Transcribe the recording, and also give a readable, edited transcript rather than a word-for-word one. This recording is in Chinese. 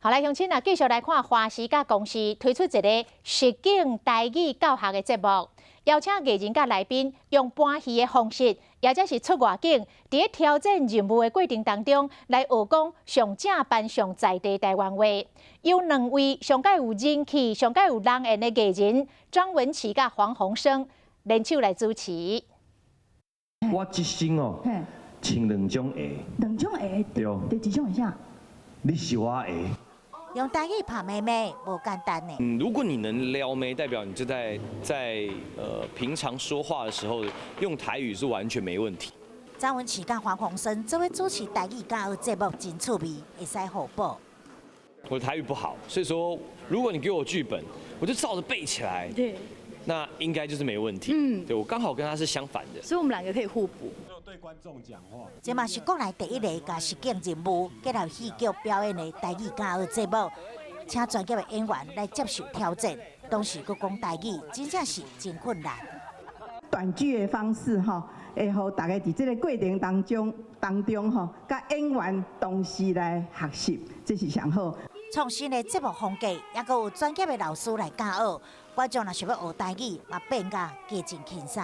好，来乡亲啊，继续来看华视甲公司推出一个实景台语教学的节目，邀请艺人甲来宾用搬戏的方式，或者是出外景，伫挑战任务的过程当中，来学讲上正版上在地台湾话。有两位上界有人气、上界有人缘的艺人，庄文琪甲黄鸿升联手来主持。我一生哦，穿两种鞋，两种鞋，对，第一种是啥？你是我的鞋。用台语拍妹妹不简单呢。如果你能撩妹，代表你就在平常说话的时候用台语是完全没问题。张文琪跟黄鸿升这位主持台语教学节目真趣味，会使互补。我的台语不好，所以说如果你给我剧本，我就照着背起来。对。那应该就是没问题。对我刚好跟他是相反的，所以我们两个可以互补。对观众讲话。这嘛是国内第一个甲实景任务结合戏剧表演的台语教学节目，请专业的演员来接受挑战。当时佮讲台语，真正是真困难。短剧的方式吼，会互大家伫这个过程当中吼，甲演员同时来学习，这是上好。创新的节目风格，也佮有专业的老师来教学，观众若想要学台语，嘛变甲加真轻松。